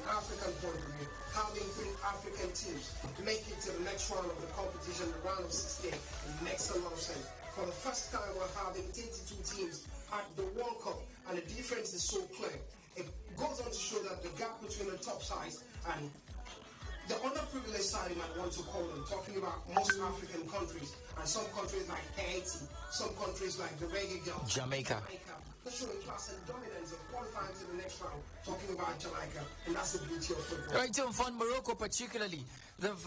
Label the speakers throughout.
Speaker 1: African point of view, having 3 African teams to make it to the next round of the competition, the round of 16, it makes a lot of sense. For the first time, we're having 32 teams at the World Cup, and the difference is so clear. It goes on to show that the gap between the top sides and the underprivileged side, you might want to call them, talking about most African countries, and some countries like Haiti, some countries like the Reggae Girls,
Speaker 2: Jamaica.
Speaker 1: They're showing class and dominance and qualifying to the next round, talking about Jamaica, and that's the beauty of football.
Speaker 2: Right, Tom, for Morocco particularly, they've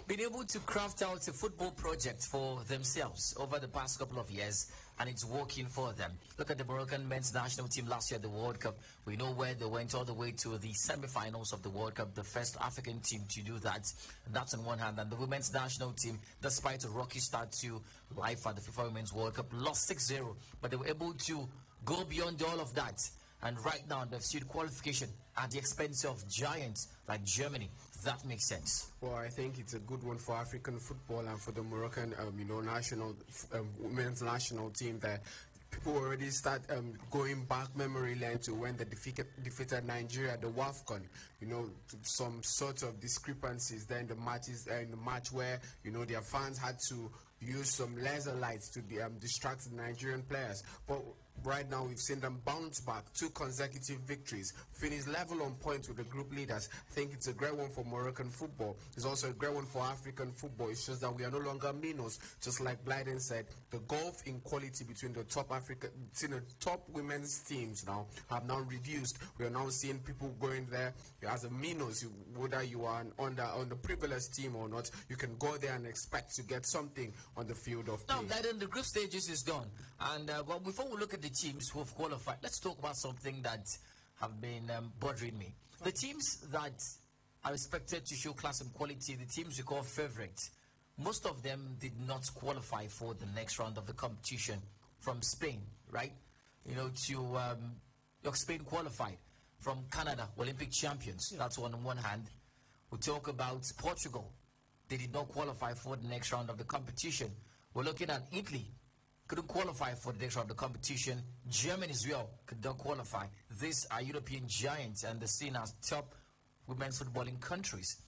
Speaker 2: been able to craft out a football project for themselves over the past couple of years, and it's working for them. Look at the Moroccan men's national team last year at the World Cup. We know where they went all the way to the semi-finals of the World Cup, the first African team to do that. And that's on one hand. And the women's national team, despite a rocky start to life at the FIFA Women's World Cup, lost 6-0, but they were able to go beyond all of that. And right now, they've seen qualification at the expense of giants like Germany. That makes sense.
Speaker 3: Well, I think it's a good one for African football and for the Moroccan, national women's national team. That people already start going back memory lane to when they defeated Nigeria at the WAFCON. Some sort of discrepancies there in the match where their fans had to use some laser lights to distract the Nigerian players. But right now, we've seen them bounce back, 2 consecutive victories, finish level on points with the group leaders. I think it's a great one for Moroccan football. It's also a great one for African football. It's just that we are no longer minnows. Just like Blyden said, the gulf in quality between the top women's teams have now reduced. We are now seeing people going there as a minnows. Whether you are on the privileged team or not, you can go there and expect to get something on the field of play.
Speaker 2: Now, Blyden, the group stages is done. And well, before we look at the teams who have qualified, let's talk about something that have been bothering me. The teams that are expected to show class and quality, the teams we call favorites, most of them did not qualify for the next round of the competition. From Spain, right? Spain qualified. From Canada, Olympic champions. Yeah. That's on one hand. We talk about Portugal. They did not qualify for the next round of the competition. We're looking at Italy. Couldn't qualify for the next round of the competition. Germany as well could not qualify. These are European giants and they're seen as top women's footballing countries.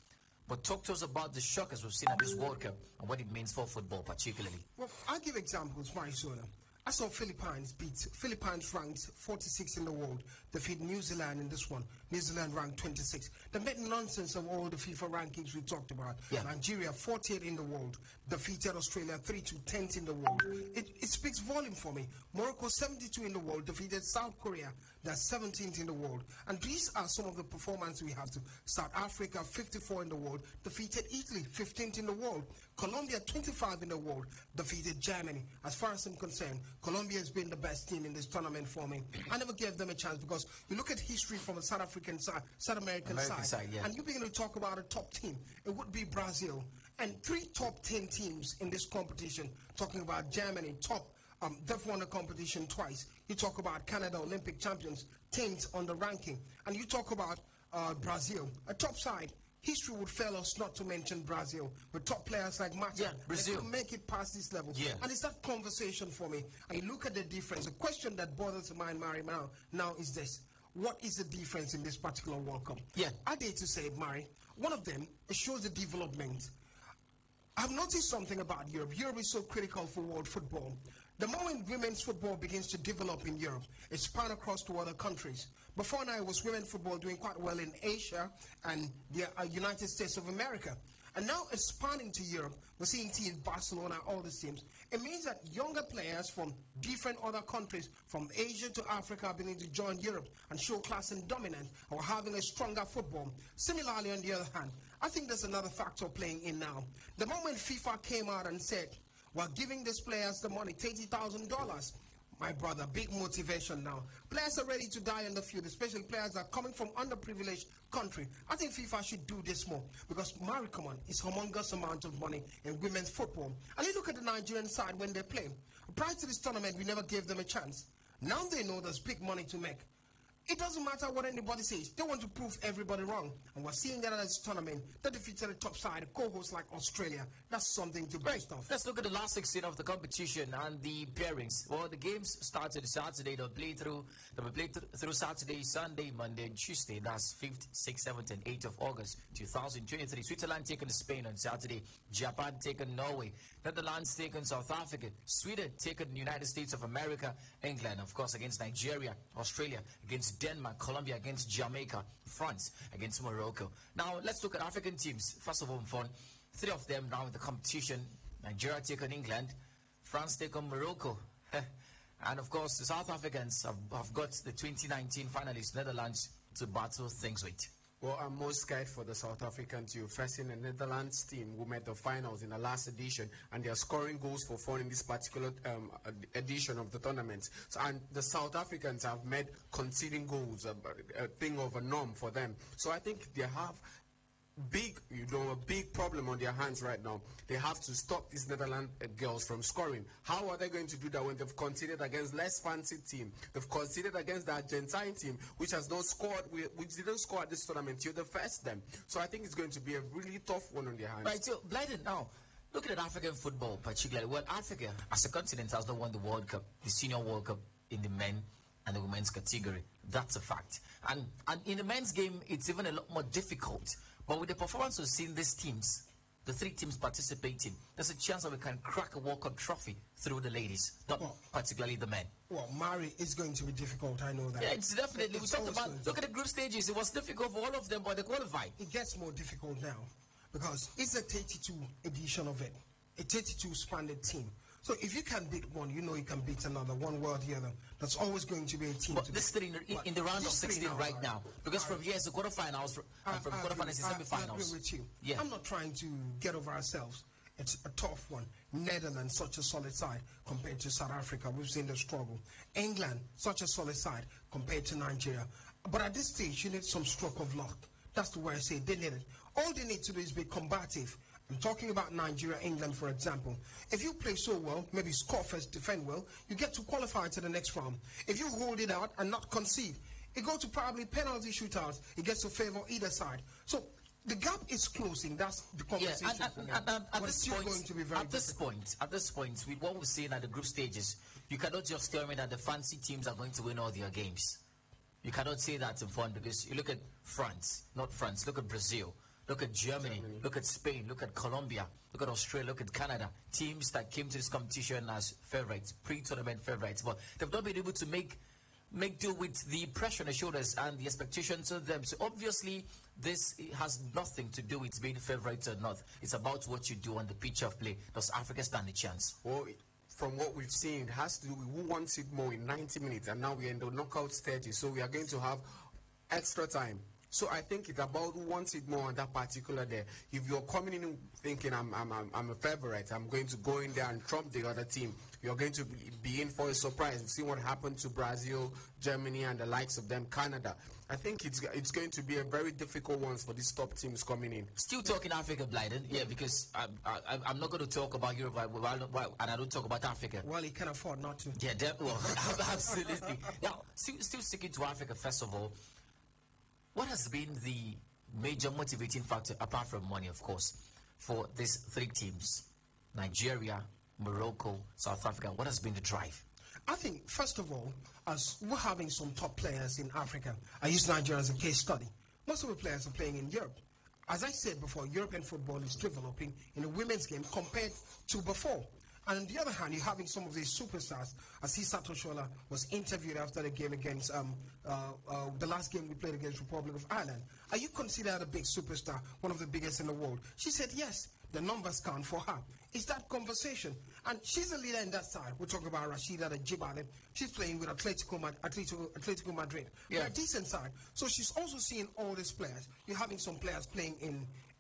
Speaker 2: But talk to us about the shockers we've seen at this World Cup and what it means for football particularly.
Speaker 1: Well, I'll give examples, Marisona. I saw Philippines ranked 46 in the world, defeat New Zealand in this one. New Zealand ranked 26. They made nonsense of all the FIFA rankings we talked about. Yeah. Nigeria 48 in the world, defeated Australia 3-10 in the world. It speaks volume for me. Morocco 72 in the world, defeated South Korea, that's 17th in the world. And these are some of the performances we have to. South Africa 54 in the world, defeated Italy 15th in the world. Colombia 25 in the world, defeated Germany. As far as I'm concerned, Colombia has been the best team in this tournament for me. I never gave them a chance because you look at history from the South African side, South American side, yeah. And you begin to talk about a top team. It would be Brazil. And 3 top 10 teams in this competition, talking about Germany, they've won the competition twice. You talk about Canada, Olympic champions, 10th on the ranking. And you talk about Brazil, a top side. History would fail us not to mention Brazil with top players like Mata. Brazil to make it past this level. Yeah. And it's that conversation for me. And you look at the difference. The question that bothers my mind, Mari, now is this. What is the difference in this particular World Cup? Yeah. I dare to say, Mari, one of them, it shows the development. I've noticed something about Europe. Europe is so critical for world football. The moment women's football begins to develop in Europe, it spans across to other countries. Before now, it was women's football doing quite well in Asia and the United States of America. And now it's spanning to Europe. We're seeing teams, Barcelona, all these teams. It means that younger players from different other countries, from Asia to Africa, are beginning to join Europe and show class and dominance, and we're having a stronger football. Similarly, on the other hand, I think there's another factor playing in now. The moment FIFA came out and said, we're giving these players the money, $30,000. My brother, big motivation now. Players are ready to die on the field, especially players that are coming from underprivileged country. I think FIFA should do this more because Maricomon is humongous amount of money in women's football. And you look at the Nigerian side when they play. Prior to this tournament, we never gave them a chance. Now they know there's big money to make. It doesn't matter what anybody says. They want to prove everybody wrong. And we're seeing that at this tournament. They defeated the top side, co-hosts like Australia. That's something to boast of.
Speaker 2: Let's look at the last 16 of the competition and the pairings. Well, the games started Saturday. They'll be played through Saturday, Sunday, Monday, and Tuesday. That's 5th, 6th, 7th, and 8th of August 2023. Switzerland taking Spain on Saturday. Japan taking Norway. Netherlands taking South Africa. Sweden taking the United States of America. England, of course, against Nigeria. Australia against Denmark. Colombia against Jamaica. France against Morocco. Now, let's look at African teams. First of all, fun. 3 of them now in the competition. Nigeria take on England. France take on Morocco. And of course, the South Africans have got the 2019 finalists, Netherlands, to battle things with.
Speaker 3: Well, I'm most scared for the South African team, facing the Netherlands team who made the finals in the last edition, and they are scoring goals for fun in this particular edition of the tournament. So, and the South Africans have made conceding goals a thing of a norm for them. So I think they have a big problem on their hands right now. They have to stop these Netherlands girls from scoring. How are they going to do that when they've conceded against less fancy team? They've conceded against the Argentine team, which has not scored, which didn't score at this tournament. You're the first them. So I think it's going to be a really tough one on their hands.
Speaker 2: Right, so Blyden, now, looking at African football particularly, well, Africa as a continent has not won the World Cup, the Senior World Cup in the men and the women's category. That's a fact. And in the men's game, it's even a lot more difficult. But with the performance we've seen these teams, the 3 teams participating, there's a chance that we can crack a World Cup trophy through the ladies, not particularly the men.
Speaker 1: Well, Mari is going to be difficult, I know that.
Speaker 2: Yeah, it's definitely. We talked about, look at the group stages. It was difficult for all of them, but they qualified.
Speaker 1: It gets more difficult now because it's a 32 edition of it, a 32 expanded team. So if you can beat one, you know you can beat another, one way or the other. That's always going to be a team.
Speaker 2: But this 3 in the round of 16 right now, because from here it's the quarterfinals, and from quarterfinals to semifinals.
Speaker 1: I agree with you.
Speaker 2: Yeah.
Speaker 1: I'm not trying to get over ourselves. It's a tough one. Netherlands, such a solid side compared to South Africa. We've seen the struggle. England, such a solid side compared to Nigeria. But at this stage, you need some stroke of luck. That's the way I say it. They need it. All they need to do is be combative. I'm talking about Nigeria, England, for example. If you play so well, maybe score first, defend well, you get to qualify to the next round. If you hold it out and not concede, it goes to probably penalty shootouts. It gets to favor either side. So the gap is closing. That's the conversation.
Speaker 2: Yeah, and at this point, with what we're seeing at the group stages, you cannot just tell me that the fancy teams are going to win all their games. You cannot say that in fun because you look at France, not France, look at Brazil. Look at Germany, look at Spain, look at Colombia, look at Australia, look at Canada. Teams that came to this competition as favorites, pre-tournament favorites, but they've not been able to make do with the pressure on the shoulders and the expectations of them. So obviously, this has nothing to do with being favorites or not. It's about what you do on the pitch of play. Does Africa stand a chance?
Speaker 3: Well, from what we've seen, it has to do with who wants it more in 90 minutes, and now we're in the knockout stages, so we are going to have extra time. So I think it's about who wants it more on that particular day. If you're coming in thinking I'm a favorite, I'm going to go in there and trump the other team, you're going to be in for a surprise. We've seen what happened to Brazil, Germany, and the likes of them, Canada. I think it's going to be a very difficult one for these top teams coming in.
Speaker 2: Still talking Africa, Blyden, yeah, because I'm not going to talk about Europe, and I don't talk about Africa.
Speaker 1: Well, he can afford not to.
Speaker 2: Yeah, absolutely. Now, still sticking to Africa, first of all, what has been the major motivating factor, apart from money, of course, for these 3 teams? Nigeria, Morocco, South Africa. What has been the drive?
Speaker 1: I think, first of all, as we're having some top players in Africa, I use Nigeria as a case study. Most of the players are playing in Europe. As I said before, European football is developing in the women's game compared to before. And on the other hand, you're having some of these superstars. I see Sato Shola was interviewed after the game against the last game we played against Republic of Ireland. Are you considered a big superstar, one of the biggest in the world? She said yes. The numbers count for her. It's that conversation. And she's a leader in that side. We're talking about Rashida Jibale. She's playing with Atletico Madrid.
Speaker 2: Yeah.
Speaker 1: They're a decent side. So she's also seeing all these players. You're having some players playing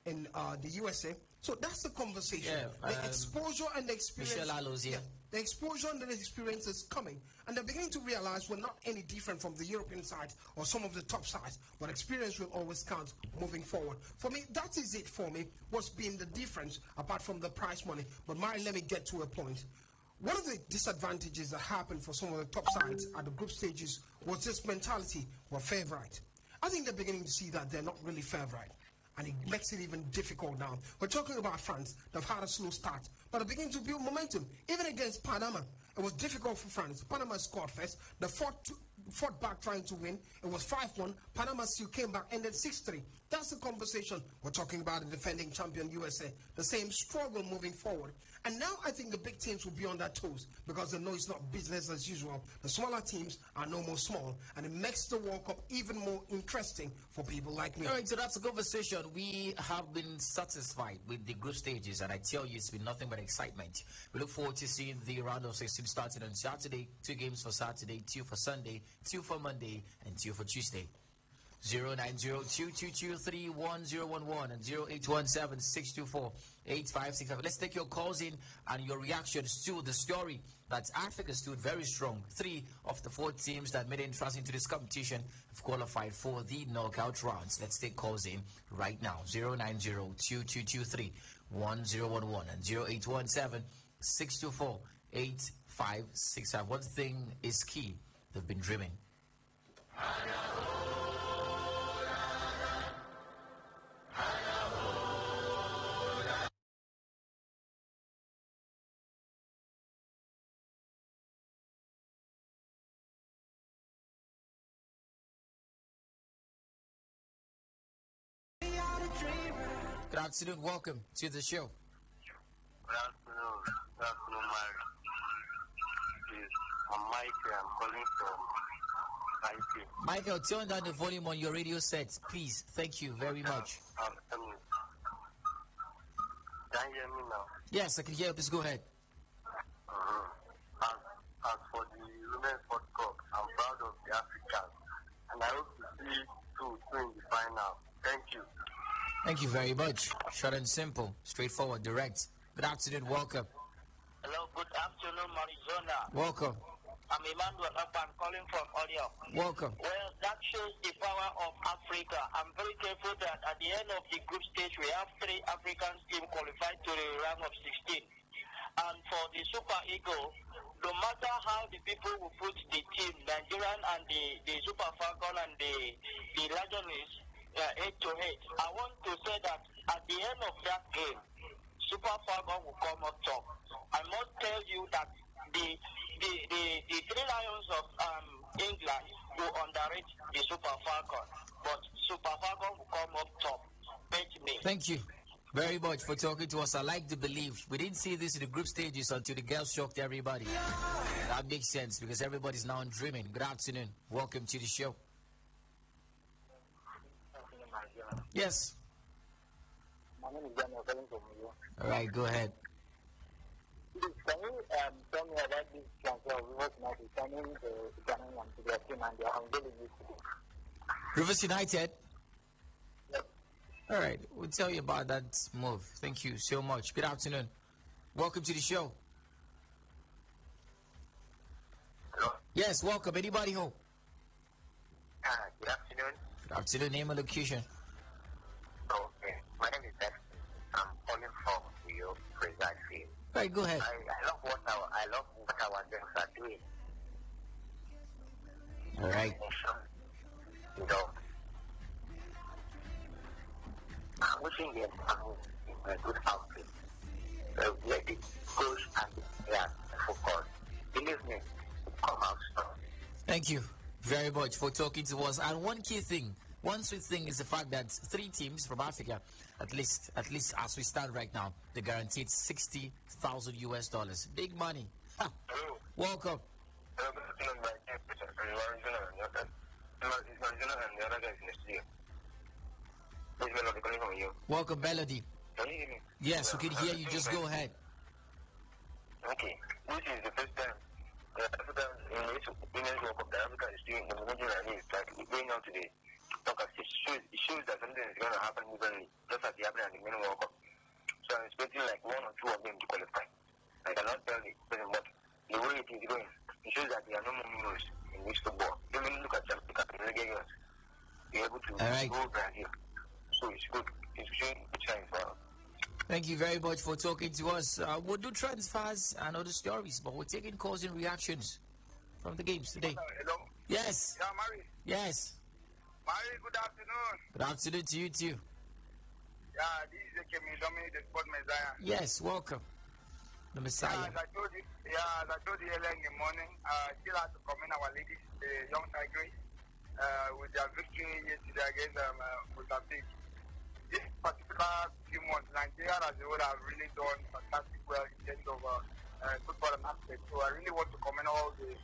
Speaker 1: in the USA. So that's the conversation.
Speaker 2: Yeah,
Speaker 1: the exposure and the experience.
Speaker 2: Michelle Allos, yeah.
Speaker 1: The exposure and the experience is coming. And they're beginning to realize we're not any different from the European side or some of the top sides. But experience will always count moving forward. For me, that is it for me. What's been the difference apart from the prize money. But Mari, let me get to a point. One of the disadvantages that happened for some of the top sides at the group stages was this mentality were favourite. I think they're beginning to see that they're not really favourite. And it makes it even difficult now. We're talking about France. They've had a slow start, but they're beginning to build momentum. Even against Panama, it was difficult for France. Panama scored first. They fought back trying to win. It was 5-1. Panama still came back, ended 6-3. That's the conversation. We're talking about the defending champion USA. The same struggle moving forward. And now I think the big teams will be on their toes because they know it's not business as usual. The smaller teams are no more small. And it makes the World Cup even more interesting for people like me.
Speaker 2: All right, so that's a conversation. We have been satisfied with the group stages, and I tell you, it's been nothing but excitement. We look forward to seeing the round of 16 starting on Saturday. 2 games for Saturday, 2 for Sunday, 2 for Monday, and 2 for Tuesday. 090-222-31011 and 0817-624-8565. Let's take your calls in and your reactions to the story that Africa stood very strong. 3 of the 4 teams that made entrance into this competition have qualified for the knockout rounds. Let's take calls in right now. 090-2223-1011 and 0817-624-8565. One thing is key. They've been dreaming. Good afternoon. Welcome to the show.
Speaker 4: Good afternoon. Good afternoon, Mark. I'm Michael. I'm calling from IT.
Speaker 2: Michael, turn down the volume on your radio set, please. Thank you very much.
Speaker 4: Can you hear me now?
Speaker 2: Yes, I can hear you. Please go ahead.
Speaker 4: As for the Women's World Cup, I'm proud of the Africans. And I hope to see two in the final. Thank you.
Speaker 2: Thank you very much. Short and simple, straightforward, direct. Good afternoon. Welcome.
Speaker 5: Hello, good afternoon, Arizona.
Speaker 2: Welcome.
Speaker 5: I'm Emmanuel. I'm calling from Oreo.
Speaker 2: Welcome.
Speaker 5: Well, that shows the power of Africa. I'm very grateful that at the end of the group stage, we have 3 African teams qualified to the round of 16. And for the Super Eagle, no matter how the people will put the team, Nigerian and the Super Falcon and the Legionnaires, 8-8, I want to say that at the end of that game, Super Falcon will come up top. I must tell you that the 3 Lions of England will underrate the Super Falcon, but Super Falcon will come up top. Bet me.
Speaker 2: Thank you very much for talking to us. I like to believe we didn't see this in the group stages until the girls shocked everybody. That makes sense because everybody's now dreaming. Good afternoon. Welcome to the show. Yes.
Speaker 4: My name is Daniel calling from you.
Speaker 2: All right, go ahead.
Speaker 4: Please, can you tell me about this transfer of Rivers United signing the Ghanaian to their team and their unveiling it today?
Speaker 2: Rivers United.
Speaker 4: Yes.
Speaker 2: All right, we'll tell you about that move. Thank you so much. Good afternoon. Welcome to the show.
Speaker 4: Hello.
Speaker 2: Yes, welcome. Anybody home?
Speaker 4: Good afternoon.
Speaker 2: Good afternoon. Name and location.
Speaker 4: Okay. My name is Dexter. I'm calling from Rio precisely.
Speaker 2: All right, go ahead.
Speaker 4: I love what our girls are doing.
Speaker 2: All right.
Speaker 4: You know, I'm wishing them a good outfit. Let the coach and the players focus. Believe me, come out strong.
Speaker 2: Thank you very much for talking to us. And one key thing, one sweet thing is the fact that 3 teams from Africa, at least as we stand right now, they guaranteed $60,000. Big money. Ha.
Speaker 4: Hello.
Speaker 2: Welcome.
Speaker 4: Hello, good afternoon, my dear Peter. I'm Arizona and the other guys in the studio. This man will be calling from you.
Speaker 2: Welcome, Melody.
Speaker 4: Can you hear me?
Speaker 2: Yes, we can hear you. Just go ahead.
Speaker 4: Okay. This is the first time Africa in this Women's World Cup that Africa is doing the movement like this, like going out today. It shows that something is going to happen evenly, just as it happened at the main World Cup. So I'm expecting like 1 or 2 of them to qualify. I cannot tell the person, but the way it is going, it shows that there are no more heroes in this football. Even look at Jamaica and Nigeria, they're able to go Brazil. So it's good. It's showing good signs for us.
Speaker 2: Thank you very much for talking to us. We'll do transfers and other stories, but we're taking calls and reactions from the games today.
Speaker 6: Hello?
Speaker 2: Yes.
Speaker 6: Yeah, Mari.
Speaker 2: Yes.
Speaker 6: Mari, good afternoon.
Speaker 2: Good afternoon to you too.
Speaker 6: Yeah, this is Kemi Dominic, the sport messiah.
Speaker 2: Yes, welcome. The Messiah.
Speaker 6: As I told you earlier in the morning, still have to commend our ladies, the young Tigers, with their victory yesterday against Mozambique. This particular few months, Nigeria as a whole have really done fantastic well in terms of football and aspect. So I really want to commend all the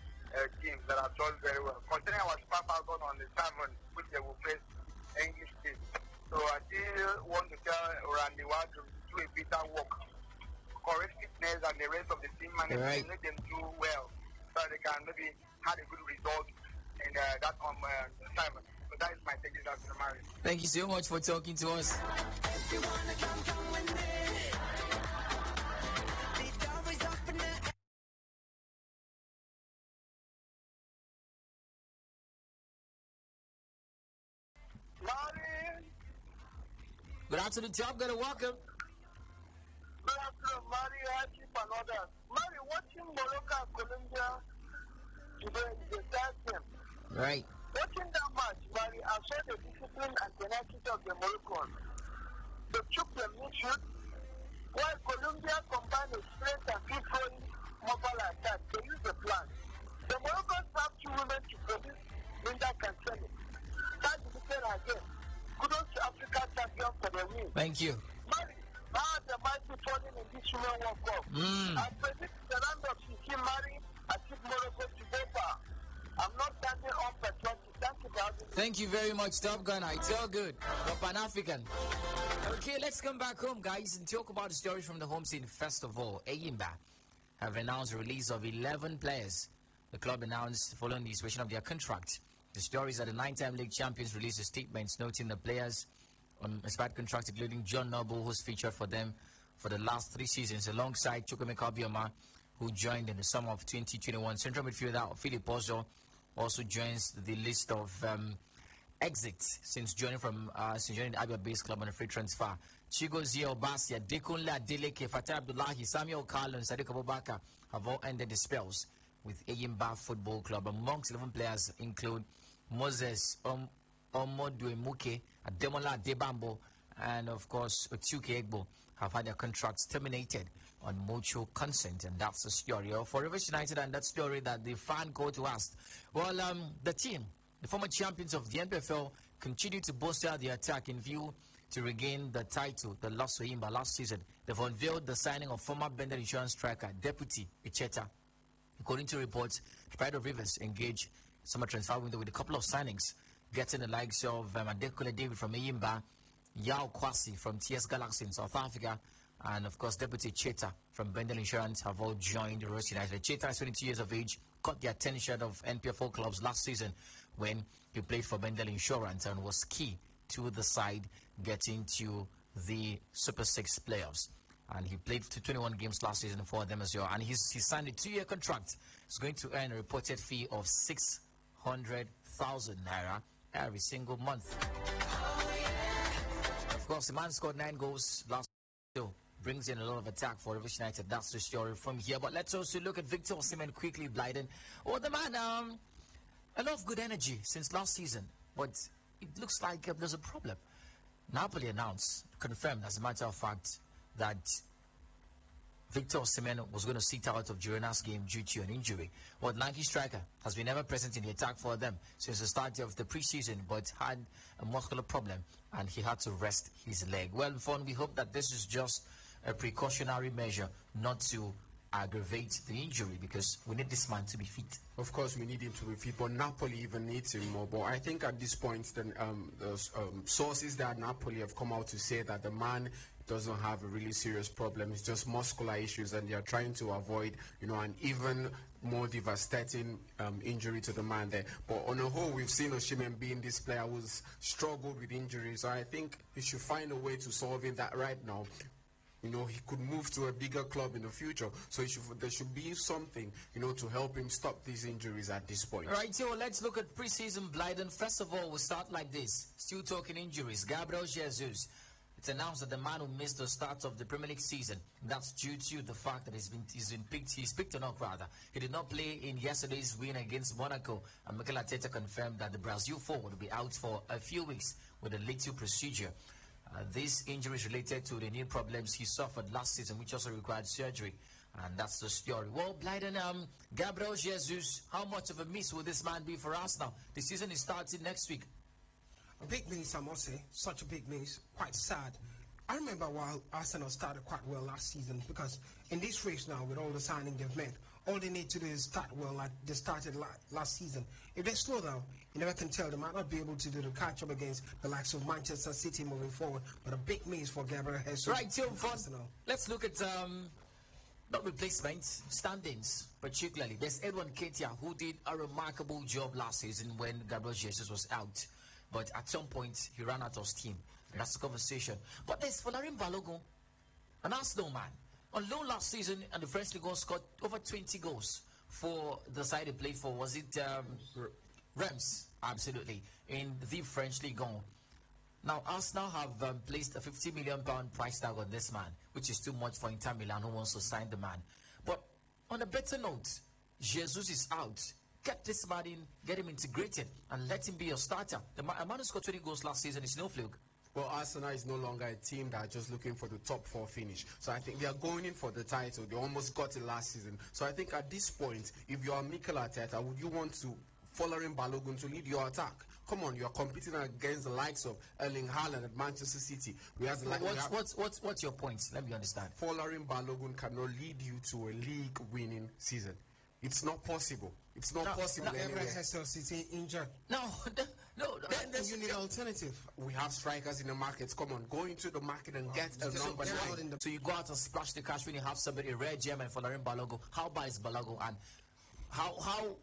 Speaker 6: teams that have done very well. Considering our Super Falcons on the 7th, which they will face English teams. So I still want to tell Randy Ward to do a better work, correct fitness and the rest of the team management,
Speaker 2: Right.
Speaker 6: let them do well so they can maybe have a good result in that assignment. So that is my take this afternoon, Mari.
Speaker 2: Thank you so much for talking to us.
Speaker 6: Mari,
Speaker 2: Good afternoon, Tom. Gonna welcome.
Speaker 6: good afternoon, Mari, Akif and others. Mari, watching Morocco and Colombia today is a sad game.
Speaker 2: Right.
Speaker 6: Watching that match, Mari, I saw the discipline and tenacity of the Moroccans. They took the midfield, while Colombia combined the strength and free-flowing mobile attack. They used the plan. The Moroccans have two women to produce Linda Cancelo. That defeated again. Kudos to Africa champion for the win.
Speaker 2: Thank you.
Speaker 6: Mari, how the mighty falling in this Women World Cup? I predict the round of 16, Mari, I keep Morocco to go far. I'm not standing on for 20. Thank you for having me.
Speaker 2: Thank you very much, Top Gunner. It's all good. You're Pan-African. Okay, let's come back home, guys, and talk about the stories from the home scene. First of all, Eyimba have announced the release of 11 players. The club announced following the expiration of their contract. The stories that the 9-time league champions released a statement noting the players on expired contracts, including John Noble, who's featured for them for the last 3 seasons, alongside Chukwemeka Obioma, who joined in the summer of 2021. Central midfielder Philip Ozo also joins the list of exits since joining the Abia Base Club on a free transfer. Chigozie Obasia, Dekunle Adeleke, Fatah Abdullahi, Samuel Carlo, and Sadiq Abubakar have all ended the spells with Eyimba Football Club. Amongst 11 players include Moses Omoduemuke, Ademola Debambo, and of course Otuke Egbo have had their contracts terminated on mutual consent, and that's the story for Rivers United. And that story that the fan called to ask. Well, the team, the former champions of the NPFL, continue to bolster the attack in view to regain the title they lost to Eyimba last season. They've unveiled the signing of former Bendel Insurance striker Deputy Icheta. According to reports, Pride of Rivers engaged summer transfer window with a couple of signings, getting the likes of Adekule David from Eyimba, Yao Kwasi from TS Galaxy in South Africa, and of course Deputy Cheta from Bendel Insurance have all joined the Rose United. Cheta is 22 years of age, caught the attention of NPFL clubs last season when he played for Bendel Insurance and was key to the side getting to the Super 6 playoffs. And he played 21 games last season for them as well. And he signed a 2-year contract. He's going to earn a reported fee of 600,000 naira every single month. Of course, the man scored 9 goals last season. Brings in a lot of attack for Rivers United. That's the story from here. But let's also look at Victor Osimhen quickly, Blyden. Oh, the man, a lot of good energy since last season. But it looks like there's a problem. Napoli confirmed, as a matter of fact, that Victor Osimhen was going to sit out of Girona's game due to an injury. Well, Nike striker has been ever present in the attack for them since the start of the preseason, but had a muscular problem and he had to rest his leg. Well, Fon, we hope that this is just a precautionary measure not to aggravate the injury, because we need this man to be fit.
Speaker 3: Of course, we need him to be fit, but Napoli even needs him more. But I think at this point, the sources that Napoli have come out to say that the man doesn't have a really serious problem. It's just muscular issues, and they are trying to avoid, an even more devastating injury to the man there. But on the whole, we've seen Osimhen being this player who's struggled with injuries. So I think he should find a way to solving that right now. He could move to a bigger club in the future. So there should be something, to help him stop these injuries at this point.
Speaker 2: Right, so let's look at preseason, Blyden. First of all, we'll start like this. Still talking injuries. Gabriel Jesus It's announced that the man who missed the start of the Premier League season, that's due to the fact that he's picked or not rather. He did not play in yesterday's win against Monaco, and Mikel Arteta confirmed that the Brazil forward will be out for a few weeks with a little procedure. This injury is related to the knee problems he suffered last season, which also required surgery. And that's the story. Well, Blyden, Gabriel Jesus, how much of a miss will this man be for us now? The season is starting next week.
Speaker 1: A big miss, I must say. Such a big miss. Quite sad. I remember while Arsenal started quite well last season, because in this race now, with all the signing they've made, all they need to do is start well like they started last season. If they slow down, you never can tell. They might not be able to do the catch-up against the likes of Manchester City moving forward, but a big miss for Gabriel Jesus.
Speaker 2: Right, Tim, let's look at not replacements, stand-ins, particularly. There's Edwin Ketia, who did a remarkable job last season when Gabriel Jesus was out. But at some point, he ran out of steam. That's the conversation. But there's Folarin Balogun, an Arsenal man. On loan last season, and the French League scored over 20 goals for the side he played for. Was it Reims? Absolutely. In the French League. Now, Arsenal have placed a £50 million price tag on this man, which is too much for Inter Milan, who wants to sign the man. But on a better note, Jesus is out. Get this man in, get him integrated, and let him be your starter. A man who scored 20 goals last season is no fluke.
Speaker 3: Well, Arsenal is no longer a team that are just looking for the top 4 finish. So I think they are going in for the title. They almost got it last season. So I think at this point, if you are Mikel Arteta, would you want to Folarin Balogun to lead your attack? Come on, you're competing against the likes of Erling Haaland at Manchester City.
Speaker 2: What's your point? Let me understand.
Speaker 3: Folarin Balogun cannot lead you to a league-winning season. It's not possible. It's not possible anyway.
Speaker 1: City injured.
Speaker 2: No.
Speaker 1: Then you need an alternative.
Speaker 3: We have strikers in the markets. Come on, go into the market and get a number 9.
Speaker 2: So you go out and splash the cash when you have somebody, a rare gem and Folarin Balogun. How bad is Balogun? And how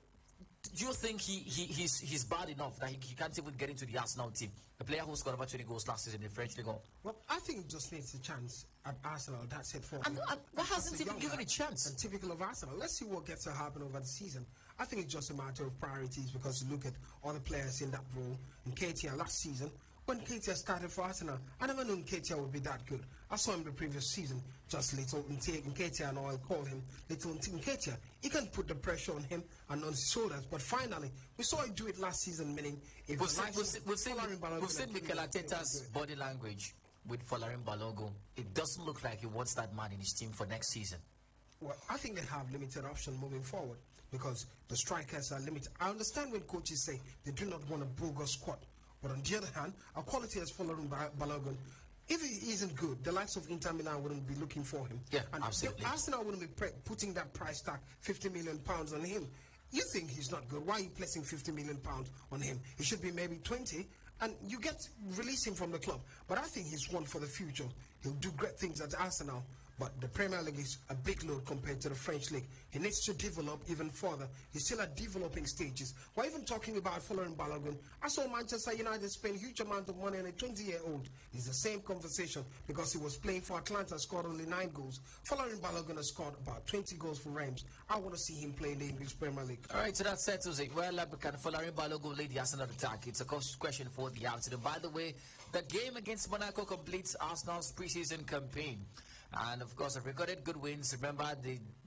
Speaker 2: do you think he's bad enough that he can't even get into the Arsenal team? The player who scored over 20 goals last season in the French League.
Speaker 1: Well, I think he just needs a chance at Arsenal. That's it for him.
Speaker 2: And why hasn't he been given a chance?
Speaker 1: And typical of Arsenal. Let's see what gets to happen over the season. I think it's just a matter of priorities, because you look at other players in that role. And Ketia last season, when Ketia started for Arsenal, I never knew Ketia would be that good. I saw him the previous season, just little Ketia, and I'll call him little Ketia. He can put the pressure on him and on his shoulders, but finally, we saw him do it last season, meaning if
Speaker 2: we've seen Mikel Arteta's body language with Folarin Balogun. It doesn't look like he wants that man in his team for next season.
Speaker 1: Well, I think they have limited option moving forward, because the strikers are limited. I understand when coaches say they do not want a bogus squad, but on the other hand, a quality as Folarin Balogun, if he isn't good, the likes of Inter Milan wouldn't be looking for him.
Speaker 2: Yeah, and absolutely.
Speaker 1: Arsenal wouldn't be putting that price tag, £50 million on him. You think he's not good? Why are you placing £50 million on him? He should be maybe 20, and you release him from the club. But I think he's one for the future. He'll do great things at Arsenal. But the Premier League is a big load compared to the French League. He needs to develop even further. He's still at developing stages. We're even talking about Folarin Balogun. I saw Manchester United spend a huge amount of money on a 20-year-old. It's the same conversation, because he was playing for Atlanta, scored only 9 goals. Folarin Balogun has scored about 20 goals for Reims. I want to see him play in the English Premier League.
Speaker 2: All right, so that settles it. Well, can Folarin Balogun lead the Arsenal attack? It's a question for the afternoon. By the way, the game against Monaco completes Arsenal's preseason campaign. And of course, I've recorded good wins. Remember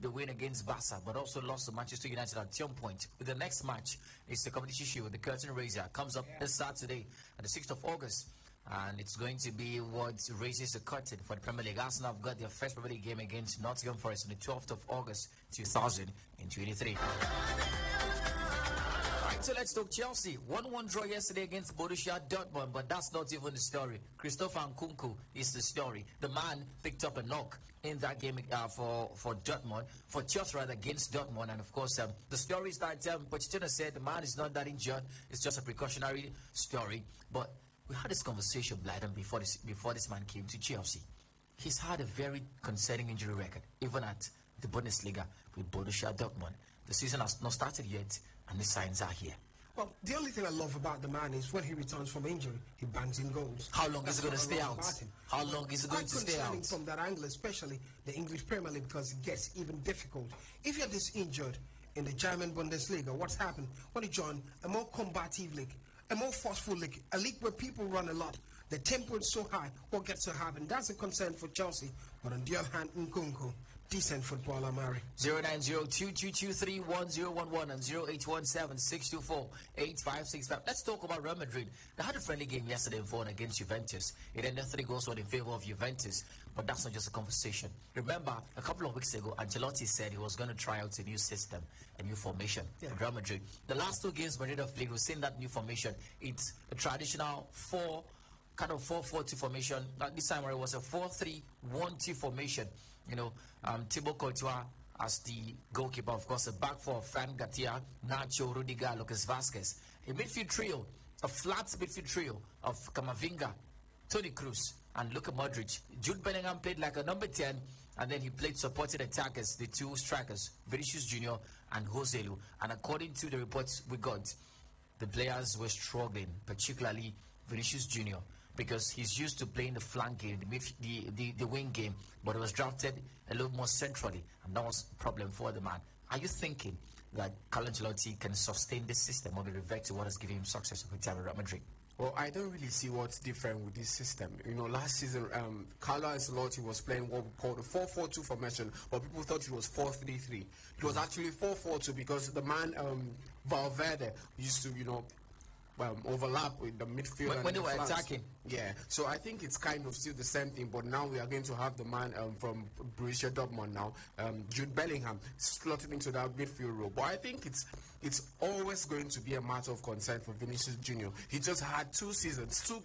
Speaker 2: the win against Barca, but also lost to Manchester United at some point. With the next match, it's the Community Shield, the curtain raiser, comes up this Saturday, on the 6th of August. And it's going to be what raises the curtain for the Premier League. Arsenal have got their first Premier League game against Nottingham Forest on the 12th of August, 2023. So let's talk Chelsea. 1-1 draw yesterday against Borussia Dortmund, but that's not even the story. Christopher Nkunku is the story. The man picked up a knock in that game for Dortmund, for Chelsea rather, against Dortmund. And of course, the story is that Pochettino said the man is not that injured. It's just a precautionary story. But we had this conversation, Blyden, before this man came to Chelsea. He's had a very concerning injury record, even at the Bundesliga with Borussia Dortmund. The season has not started yet, and the signs are here.
Speaker 1: Well, the only thing I love about the man is when he returns from injury, he bangs in goals.
Speaker 2: How long is he going to stay out? How long is he going to stay out?
Speaker 1: From that angle, especially the English Premier League, because it gets even difficult. If you're this injured in the German Bundesliga, what's happened? When you join a more combative league, a more forceful league, a league where people run a lot, The tempo is so high, what gets to happen? That's a concern for Chelsea. But on the other hand, Nkunku, decent footballer, Mari.
Speaker 2: 09022231011 and 0817-624-8565. Let's talk about Real Madrid. They had a friendly game yesterday in 4 against Juventus. It ended 3-1 in favor of Juventus. But that's not just a conversation. Remember, a couple of weeks ago, Ancelotti said he was going to try out a new system, a new formation for Real Madrid. The last 2 games Madrid have played, we've seen that new formation. It's a traditional 4-4-2 formation. This time it was a 4-3-1-2 formation. Thibaut Courtois as the goalkeeper, of course, a back four, Fran Garcia, Nacho, Rudiger, Lucas Vasquez. A midfield trio, a flat midfield trio of Camavinga, Toni Kroos, and Luka Modric. Jude Bellingham played like a number 10, and then he played supported attackers, the 2 strikers, Vinicius Junior and Joselu. And according to the reports we got, the players were struggling, particularly Vinicius Junior, because he's used to playing the flank game, the wing game, but he was drafted a little more centrally, and that was a problem for the man. Are you thinking that Carlo Ancelotti can sustain this system or revert to what has given him success with Real Madrid?
Speaker 3: Well, I don't really see what's different with this system. Last season, Carlo Ancelotti was playing what we call the 4-4-2 formation, but people thought it was 4-3-3. It was actually 4-4-2 because the man Valverde used to, overlap with the midfield
Speaker 2: when they were attacking.
Speaker 3: Yeah, so I think it's kind of still the same thing, but now we are going to have the man from Borussia Dortmund now, Jude Bellingham, slotted into that midfield role. But I think it's always going to be a matter of concern for Vinicius Junior. He just had 2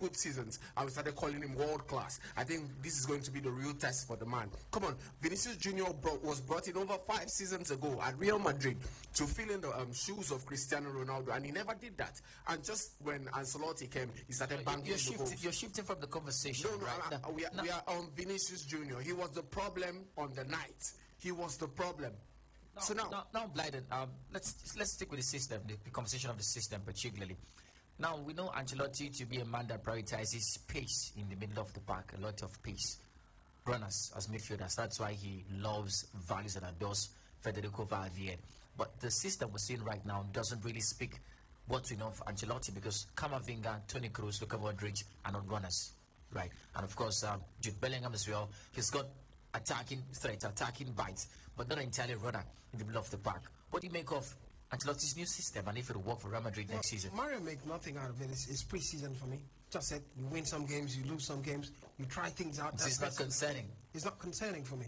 Speaker 3: good seasons, and we started calling him world class. I think this is going to be the real test for the man. Come on, Vinicius Junior was brought in over 5 seasons ago at Real Madrid to fill in the shoes of Cristiano Ronaldo, and he never did that. And just when Ancelotti came, he started banging the goals.
Speaker 2: You're shifting from the conversation.
Speaker 3: We are on Vinicius Junior. He was the problem on the night. He was the problem.
Speaker 2: Now, Blyden, let's stick with the system, the conversation of the system particularly. Now, we know Ancelotti to be a man that prioritizes pace in the middle of the park, a lot of pace. Runners as midfielders, that's why he loves, values, and adores Federico Valverde. But the system we're seeing right now doesn't really speak what we know of Ancelotti, because Camavinga, Toni Kroos, Luka Modric are not runners, right? And of course, Jude Bellingham as well. He's got attacking threat, attacking bites, but not entirely runner in the middle of the park. What do you make of Ancelotti's new system, and if it will work for Real Madrid next season?
Speaker 1: Mario make nothing out of it. It's pre-season for me. Just said you win some games, you lose some games, you try things out.
Speaker 2: It's not concerning.
Speaker 1: It's not concerning for me.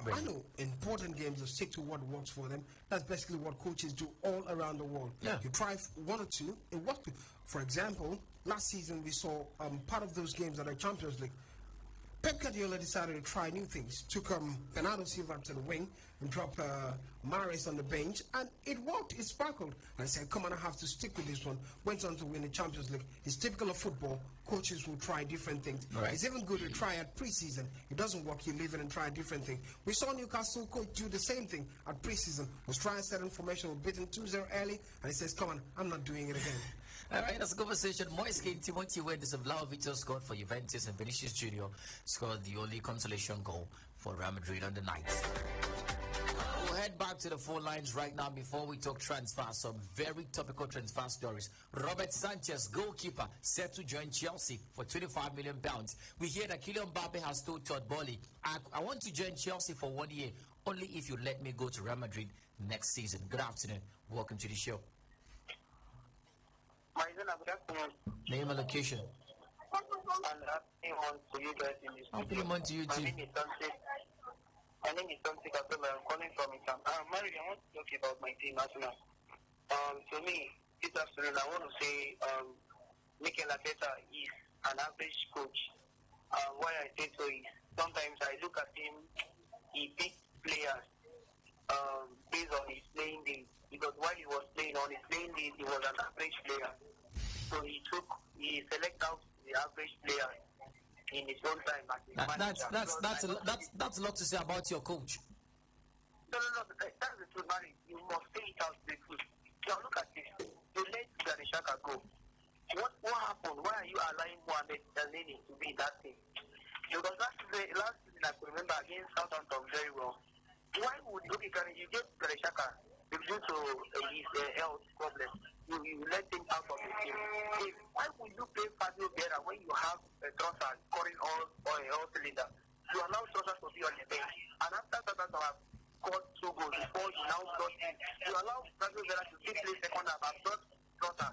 Speaker 2: Really?
Speaker 1: I know important games will stick to what works for them. That's basically what coaches do all around the world.
Speaker 2: Yeah.
Speaker 1: You try 1 or 2, it worked. For example, last season we saw part of those games at the Champions League. Pep Guardiola decided to try new things. Took Bernardo Silva to the wing and dropped Mahrez on the bench, and it worked. It sparkled. And I said, come on, I have to stick with this one. Went on to win the Champions League. It's typical of football. Coaches will try different things.
Speaker 2: Right.
Speaker 1: It's even good to try at preseason. It doesn't work, you leave it and try a different thing. We saw Newcastle coach do the same thing at preseason. Was trying a certain formation, was beaten 2-0 early, and he says, come on, I'm not doing it again.
Speaker 2: All right, that's a conversation. Moise Timothy Wendes of Vlahovic scored for Juventus, and Vinicius Junior scored the only consolation goal for Real Madrid on the night. We'll head back to the phone lines right now before we talk transfer. Some very topical transfer stories. Robert Sanchez, goalkeeper, set to join Chelsea for £25 million. We hear that Kylian Mbappe has told Todd Boehly, I want to join Chelsea for 1 year, only if you let me go to Real Madrid next season. Good afternoon. Welcome to the show.
Speaker 5: Good afternoon.
Speaker 2: Name and location.
Speaker 5: And happy one to you guys in this
Speaker 2: Happy
Speaker 5: studio.
Speaker 2: one to you too.
Speaker 5: My name is Tomsi Kassola. I'm calling from Itam. Mary, I want to talk about my team, Arsenal. To me, this afternoon, I want to say Mikel Arteta is an average coach. Why I say so is sometimes I look at him, he picks players based on his playing days. Because while he was playing on his playing days, he was an average player. So he selected out the average player in his own time as a manager.
Speaker 2: That's a lot to say about your coach.
Speaker 5: No, that's the truth, Mary. You must say it out the truth. Now look at this. You let Granit Xhaka go. What happened? Why are you allowing Mohamed Elneny to be in that team? Because last season I could remember against Southampton very well. Why would you get Granit Xhaka due to his health problem? You you let him out of the team. Why would you play Fabio Vieira when you have a Trossard scoring all cylinder? You allow Trossard to be on the bench, and after Trossard to have scored 2 goals before you now brought him, you allow Fabio Vieira to still play second half and brought Trossard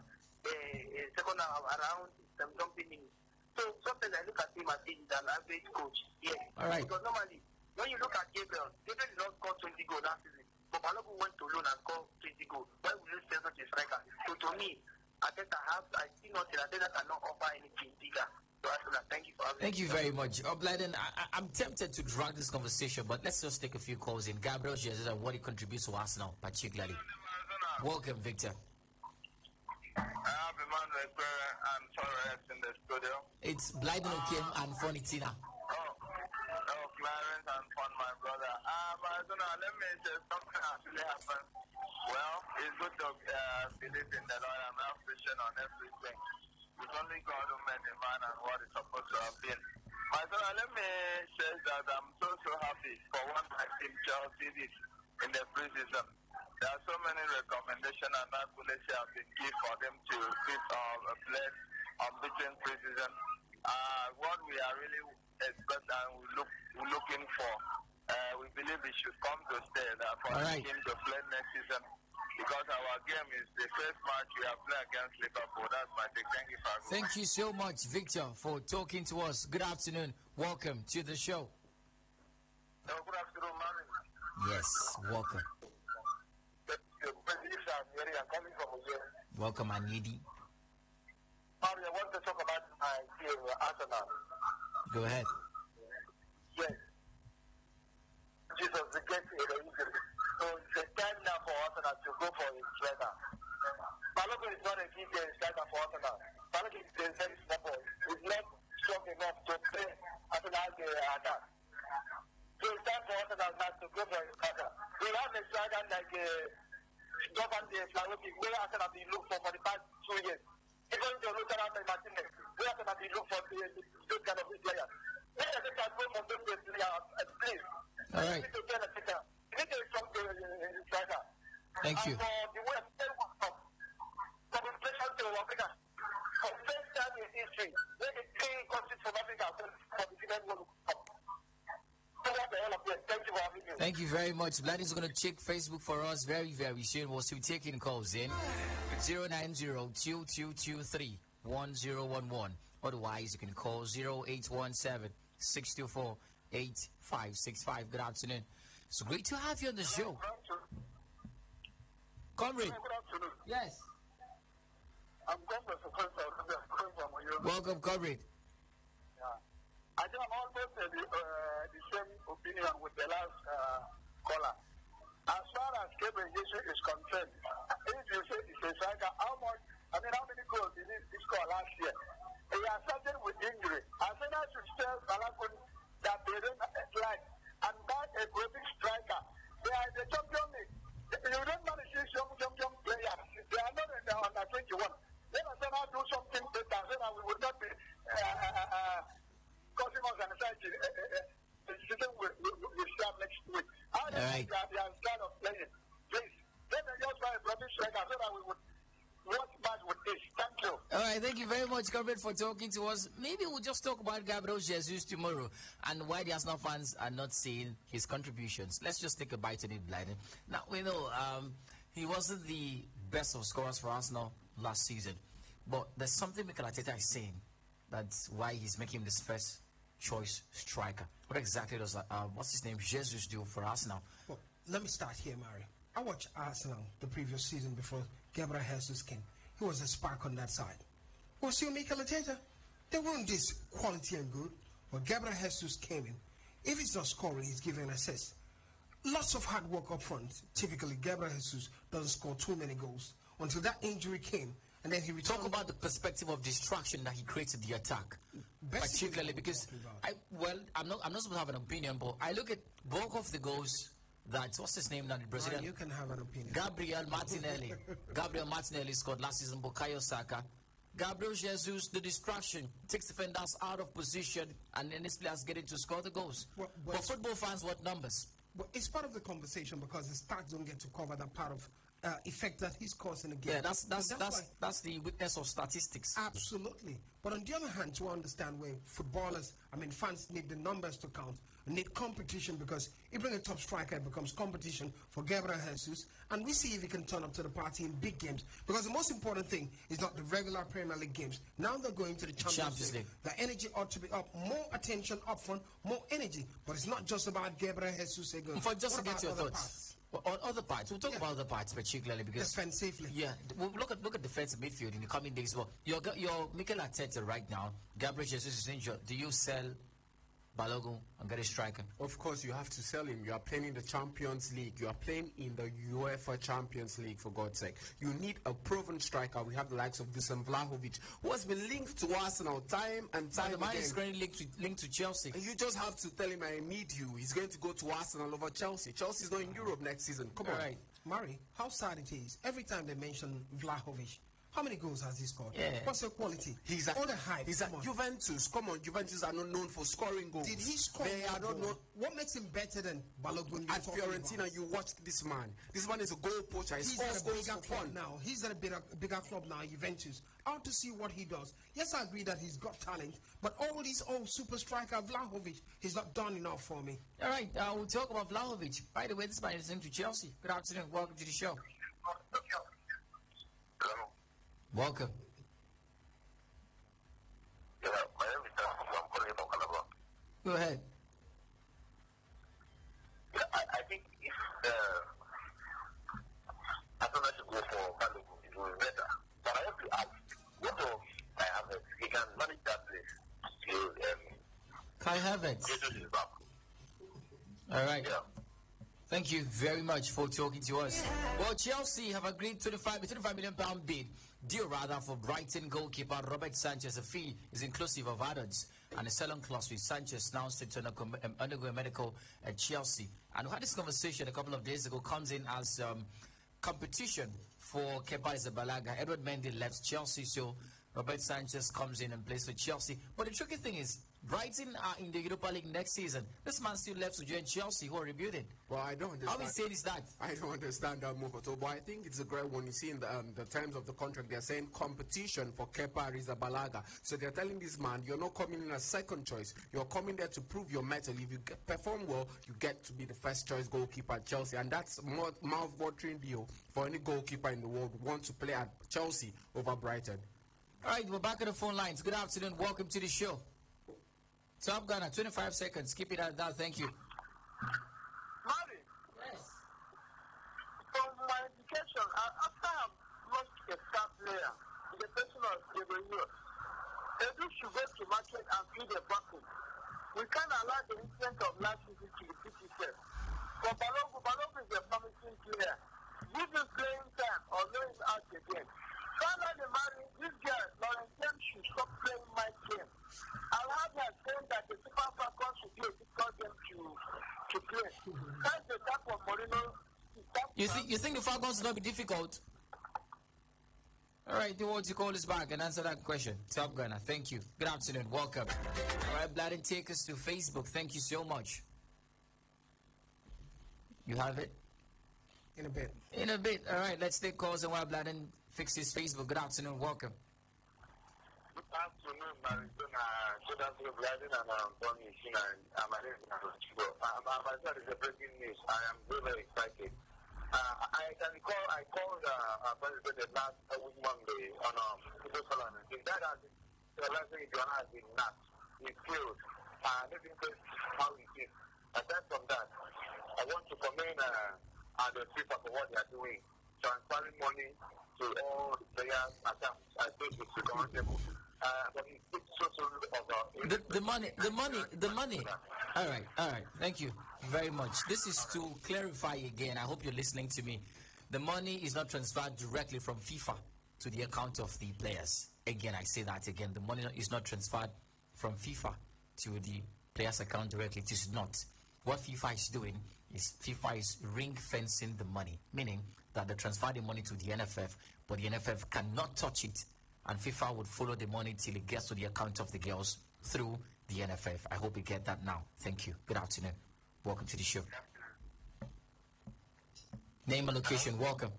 Speaker 5: second half around some jumping minutes. So sometimes I look at him as he's an average coach. Yes.
Speaker 2: All right.
Speaker 5: Because normally, when you look at Gabriel did not score 20 goals last season. But Balogun went to loan and scored 20 goals. Why would you say such a striker? So to me, I see nothing. Arteta cannot offer anything bigger. So Arsenal, thank you for having me.
Speaker 2: Thank you very much. Blyden, I'm tempted to drag this conversation, but let's just take a few calls in. Gabriel Jesus and what he contributes to Arsenal, particularly. Welcome, Victor.
Speaker 6: I have Emmanuel Pereira and Torres in the studio.
Speaker 2: It's Blyden Okiem and Fonitina.
Speaker 6: Clarence and Fon, my brother. Let me say something actually happened. Well, it's good to believe in the Lord and have vision on everything. It's only God who made the man and what is supposed to have been. My son, let me say that I'm so happy for what my team Chelsea did in the preseason. There are so many recommendations and accolades have been given for them to fit play unbeaten preseason. What we are really expecting and we're looking for, we believe it should come to stay for the team to play next season. Because our game is the first match we have played against Liverpool. That's my take. Thank you, Fago.
Speaker 2: Thank you so much, Victor, for talking to us. Good afternoon. Welcome to the show.
Speaker 6: Good afternoon, Mary.
Speaker 2: Yes, welcome.
Speaker 6: I'm coming from here.
Speaker 2: Welcome, Anidi.
Speaker 6: Mary, I want to talk about my team, Arsenal.
Speaker 2: Go ahead.
Speaker 6: Yes. Jesus, the get injury. So it's a time now for Arsenal to go for a striker. Balogun is not a key striker for Arsenal. Balogun is a very small boy. He's not strong enough to play Arsenal attack. So it's time for Arsenal now to go for a striker. We have a striker like Dovan de Flawoki, where Arsenal been looked for the past 2 years. Even though look at Martinez, where Arsenal been looked for those kind of players. Let us go for those players, please.
Speaker 2: All right. Thank you. Thank you very much. Vlad is going to check Facebook for us very, very soon. We'll be taking calls in 090-2223-1011. Otherwise, you can call 0817-624-8565. Good afternoon. It's great to have you on the show. Comrade.
Speaker 6: Good afternoon.
Speaker 2: Yes.
Speaker 6: I'm going to support you.
Speaker 2: Welcome, comrade.
Speaker 6: I think I'm almost the same opinion with the last caller. As far as Gabriel Jesus is concerned, if you say it's a striker, how many goals did he score last year? He has started with injury. Arsenal should tell Balogun that they don't like and buy a great striker. They are the champion league. You don't manage these young players. They are not in the under 21. Let Arsenal do something better so that we would not be causing us anxiety. We start next week. How do you think that they are scared of playing? Please, let them just buy a proper striker so that we would watch match with this. Thank you.
Speaker 2: All right, thank you very much, comrade, for talking to us. Maybe we'll just talk about Gabriel Jesus tomorrow and why the Arsenal fans are not seeing his contributions. Let's just take a bite in it, Blyden. Now, we know he wasn't the best of scorers for Arsenal last season, but there's something Mikel Arteta is saying that's why he's making this first choice striker. What exactly does what's his name, Jesus, do for Arsenal?
Speaker 1: Well, let me start here, Mary. I watched Arsenal the previous season before Gabriel Jesus came. He was a spark on that side. Well, see, Mikel Arteta, they weren't this quality and good. When Gabriel Jesus came in, if he's not scoring, he's giving assists. Lots of hard work up front. Typically, Gabriel Jesus doesn't score too many goals until that injury came, and then he returned.
Speaker 2: Talk about the perspective of distraction that he created the attack, particularly because I'm not supposed to have an opinion, but I look at both of the goals. What's his name now, the Brazilian?
Speaker 1: You can have an opinion.
Speaker 2: Gabriel Martinelli scored last season. Bukayo Saka. Gabriel Jesus, the distraction, takes defenders out of position, and then these players get to score the goals. For football fans, what numbers?
Speaker 1: But it's part of the conversation because the stats don't get to cover that part of effect that he's causing again.
Speaker 2: Yeah, that's
Speaker 1: why-
Speaker 2: the weakness of statistics.
Speaker 1: Absolutely. But on the other hand, to understand where footballers, fans need the numbers to count, need competition, because you bring a top striker, it becomes competition for Gabriel Jesus, and we see if he can turn up to the party in big games, because the most important thing is not the regular Premier League games. Now they're going to the Champions League. The energy ought to be up, more attention up front, more energy, but it's not just about Gabriel Jesus again.
Speaker 2: For just
Speaker 1: What
Speaker 2: to get
Speaker 1: about
Speaker 2: your
Speaker 1: other
Speaker 2: thoughts.
Speaker 1: parts?
Speaker 2: On other parts, we'll talk about other parts particularly because
Speaker 1: Defensively.
Speaker 2: yeah, we'll look at defensive midfield in the coming days. Well, your Mikel Arteta right now. Gabriel Jesus is injured. Do you sell Balogun and get a striker?
Speaker 3: Of course, you have to sell him. You are playing in the Champions League. You are playing in the UEFA Champions League, for God's sake. You need a proven striker. We have the likes of Dusan Vlahovic, who has been linked to Arsenal time and time
Speaker 2: The man
Speaker 3: again.
Speaker 2: is currently linked to Chelsea.
Speaker 3: You just have to tell him, I need you. He's going to go to Arsenal over Chelsea. Chelsea's not in Europe next season. Come on.
Speaker 1: All right, Murray, how sad it is. Every time they mention Vlahovic, how many goals has he scored?
Speaker 2: Yeah.
Speaker 1: What's the quality?
Speaker 3: He's at,
Speaker 1: all the hype.
Speaker 3: He's at
Speaker 1: come on.
Speaker 3: Juventus. Come on, Juventus are not known for scoring goals.
Speaker 1: Did he score?
Speaker 3: They are not known.
Speaker 1: What makes him better than Balogun? you're
Speaker 3: At
Speaker 1: talking
Speaker 3: Fiorentina,
Speaker 1: about?
Speaker 3: you watched this man. This man is a goal poacher. He
Speaker 1: He's
Speaker 3: scores
Speaker 1: at a
Speaker 3: goals
Speaker 1: bigger
Speaker 3: for
Speaker 1: club
Speaker 3: fun.
Speaker 1: now. He's at a bigger club now, Juventus. I want to see what he does. Yes, I agree that he's got talent, but all these old super striker Vlahovic, he's not done enough for me.
Speaker 2: All right, we'll talk about Vlahovic. By the way, this man is into Chelsea. Good afternoon. Welcome to the show.
Speaker 4: Hello.
Speaker 2: Welcome.
Speaker 4: Yeah, my name is Tom. I'm calling from Calabar.
Speaker 2: Go ahead.
Speaker 4: Yeah, I think if Arsenal should go for Balogun, it will be better. But I have to ask, what of I have it? He can manage that place till
Speaker 2: Kai Havertz.
Speaker 4: Jesus is back.
Speaker 2: All right.
Speaker 4: Yeah.
Speaker 2: Thank you very much for talking to us. Well, Chelsea have agreed to the £25 million bid, deal rather, for Brighton goalkeeper Robert Sanchez. The fee is inclusive of add-ons and a sell-on clause with Sanchez now set to undergo a medical at Chelsea. And we had this conversation a couple of days ago, comes in as competition for Kepa Arrizabalaga. Edward Mendy left Chelsea, so Robert Sanchez comes in and plays for Chelsea. But the tricky thing is, Brighton are in the Europa League next season. This man still left to join Chelsea, who are rebuilding.
Speaker 3: Well, I don't understand.
Speaker 2: How insane is that?
Speaker 3: I don't understand that move at all, but I think it's a great one. You see in the terms of the contract, they're saying competition for Kepa Arrizabalaga. So they're telling this man, you're not coming in as second choice. You're coming there to prove your mettle. If you perform well, you get to be the first choice goalkeeper at Chelsea. And that's more mouth-watering deal for any goalkeeper in the world who wants to play at Chelsea over Brighton.
Speaker 2: All right, we're back on the phone lines. Good afternoon. Welcome to the show. Top Gunner, 25 seconds. Keep it at that. Thank you.
Speaker 6: Mary,
Speaker 2: Yes.
Speaker 6: from my education, after I've lost a star player, in the person of Gabriel, Edu should go to market and feed a vacuum. We can't allow the incident of last season to repeat itself. For Balogun is a promising player. Give him playing time or let him out again. Finally, Mary, this guy, Lawrence James, should stop playing my game. Al-Hadi has said that the Super Falcons should be a difficult game to play. That's the type of Mourinho.
Speaker 2: You think the Falcons will not be difficult? All right, do what you call us back and answer that question. Top Gunner, thank you. Good afternoon. Welcome. All right, Bladen, take us to Facebook. Thank you so much. You have it?
Speaker 1: In a bit.
Speaker 2: In a bit. All right, let's take calls and while Bladen fixes Facebook. Good afternoon. Welcome.
Speaker 4: Good afternoon, Arizona. Good afternoon, Vladimir, and I'm Bonnie Sina, and I'm a myself is a breaking news. I am very, very excited. I can recall I called President last week Monday on Super Salon. His dad has been realizing Joanna has been nuts. He failed. Let him tell how he is. Aside from that, I want to commend the FIFA for what they are doing, transferring money to all the players' accounts. I think it's recommendable. But it speaks so of
Speaker 2: The money. All right. Thank you very much. This is to clarify again. I hope you're listening to me. The money is not transferred directly from FIFA to the account of the players. Again, I say that again. The money is not transferred from FIFA to the players' account directly. It is not. What FIFA is doing is FIFA is ring fencing the money, meaning that they transfer the money to the NFF, but the NFF cannot touch it, and FIFA would follow the money till it gets to the account of the girls through the NFF. I hope you get that now. Thank you. Good afternoon. Welcome to the show. Name and location. Welcome.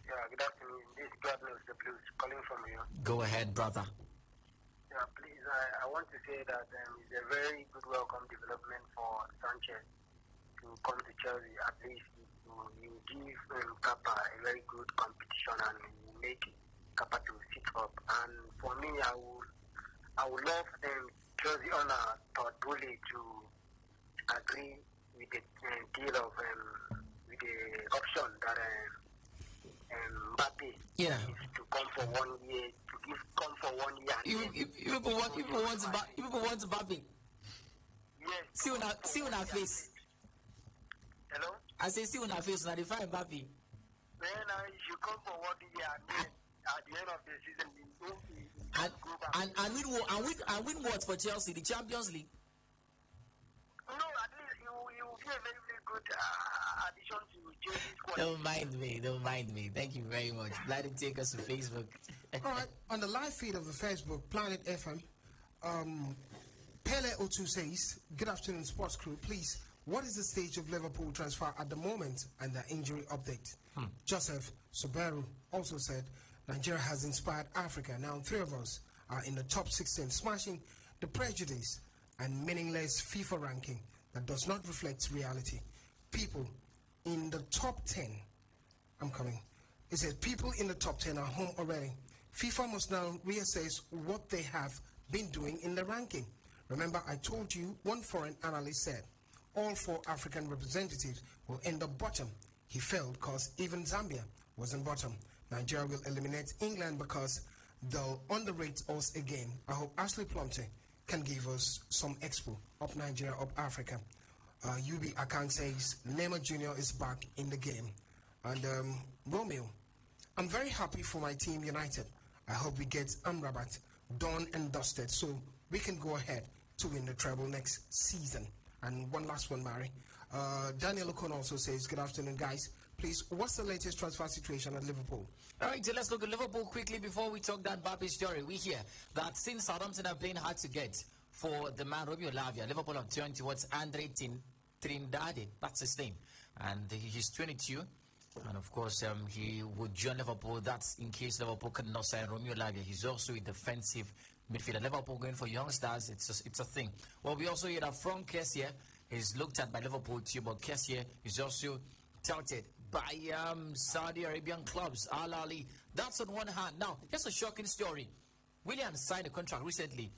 Speaker 6: Yeah, good afternoon. This is Gladness the Blues calling from you.
Speaker 2: Go ahead, brother.
Speaker 6: Yeah, please, I want to say that it's a very good welcome development for Sanchez to come to Chelsea. At least you give Kappa a very good competition and you make Kappa to sit up. And for me, I would love Chelsea owner Todd Boehly to agree with the deal of with the option that Mbappe
Speaker 2: Yeah.
Speaker 6: is to come for 1 year, come for 1 year. And
Speaker 2: People want Mbappe.
Speaker 6: yes.
Speaker 2: See on our face.
Speaker 6: Hello?
Speaker 2: I say see on our face. Now they find Mbappe.
Speaker 6: Then you should come for 1 year and then at the end of the season, you go back.
Speaker 2: And win what for Chelsea? The Champions League.
Speaker 6: No, at least you will be a very, very good addition to Chelsea's squad.
Speaker 2: Don't mind me. Thank you very much. Glad to take us to Facebook.
Speaker 1: All right, on the live feed of the Facebook, Planet FM, Pele O2 says, good afternoon, sports crew. Please, what is the stage of Liverpool transfer at the moment and the injury update? Joseph Subaru also said, Nigeria has inspired Africa. Now 3 of us are in the top 16, smashing the prejudice and meaningless FIFA ranking that does not reflect reality. People in the top 10, I'm coming. It says people in the top 10 are home already. FIFA must now reassess what they have been doing in the ranking. Remember, I told you one foreign analyst said all 4 African representatives will end up bottom. He failed because even Zambia was in bottom. Nigeria will eliminate England because they'll underrate us again. I hope Ashley Plumtree can give us some expo. Up Nigeria, up Africa. UB Akan says Neymar Jr. is back in the game. And Romeo, I'm very happy for my team United. I hope we get Amrabat done and dusted so we can go ahead to win the treble next season. And one last one, Mary. Daniel Okon also says, good afternoon, guys. Please, what's the latest transfer situation at Liverpool?
Speaker 2: All right, so let's look at Liverpool quickly before we talk that Mbappe story. We hear that since Southampton have been hard to get for the man Romeo Lavia, Liverpool have turned towards Andre Trindade. That's his name. And he's 22. And of course, he would join Liverpool. That's in case Liverpool cannot sign Romeo Lavia. He's also a defensive midfielder. Liverpool going for young stars. It's a thing. Well, we also hear that Franck Kessié is looked at by Liverpool too, but Kessié is also touted by Saudi Arabian clubs, Al Ahly. That's on one hand. Now, here's a shocking story. Willian signed a contract recently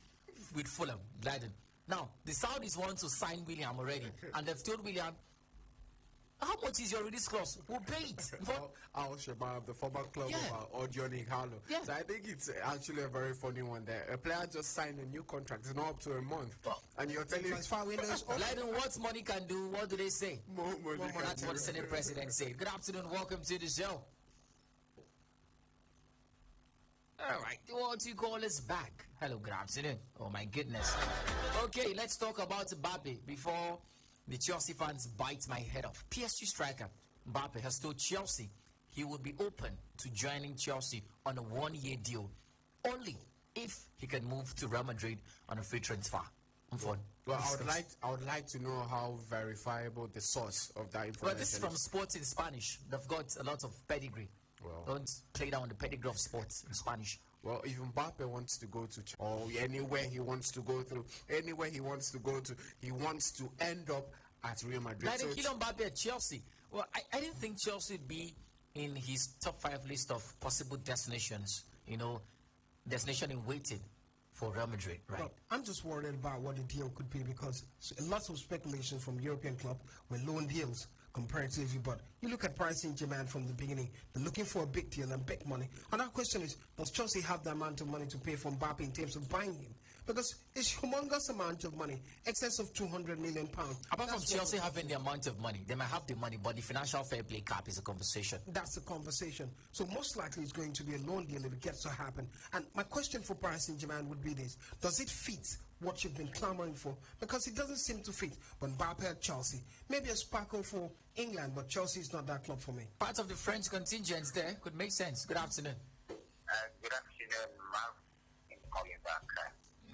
Speaker 2: with Fulham, Leiden. Now, the Saudis want to sign Willian already, and they've told Willian, how much is your release clause? We'll pay it.
Speaker 3: Al Shabab, the former club of Odion Ighalo.
Speaker 2: Yeah.
Speaker 3: So I think it's actually a very funny one there. A player just signed a new contract. It's not up to a month. And you're telling
Speaker 1: Transfer windows open.
Speaker 2: Leiden, what money can do? What do they say?
Speaker 3: more money.
Speaker 2: That's what the Senate President said. Good afternoon. Welcome to the show. All right. What do you call us back? Hello, good afternoon. Oh, my goodness. Okay, let's talk about Mbappe before the Chelsea fans bite my head off. PSG striker Mbappe has told Chelsea he would be open to joining Chelsea on a 1-year deal only if he can move to Real Madrid on a free transfer.
Speaker 3: Well, I would like to know how verifiable the source of that information
Speaker 2: Well, this is from Sports in Spanish. They've got a lot of pedigree.
Speaker 3: Well.
Speaker 2: Don't play down the pedigree of sports in Spanish.
Speaker 3: Well, if Mbappe wants to go to or anywhere he wants to go to, he wants to end up at Real Madrid.
Speaker 2: Like Kylian Mbappe at Chelsea. Well, I didn't think Chelsea would be in his top 5 list of possible destinations. Destination in waiting for Real Madrid, right?
Speaker 1: Well, I'm just worried about what the deal could be because lots of speculation from European club were loan deals comparatively, but you look at Paris Saint-Germain from the beginning, they're looking for a big deal and big money. And our question is, does Chelsea have the amount of money to pay for Mbappe in terms of buying him? Because it's humongous amount of money, excess of £200 million.
Speaker 2: Apart from Chelsea having the amount of money, they might have the money, but the financial fair play cap is a conversation.
Speaker 1: That's the conversation. So most likely it's going to be a loan deal if it gets to happen. And my question for Paris Saint-Germain would be this: does it fit what you've been clamoring for? Because it doesn't seem to fit. But Mbappe at Chelsea, maybe a sparkle for England, but Chelsea is not that club for me.
Speaker 2: Part of the French contingents there could make sense. Good afternoon.
Speaker 4: Good afternoon, Mark. Calling back.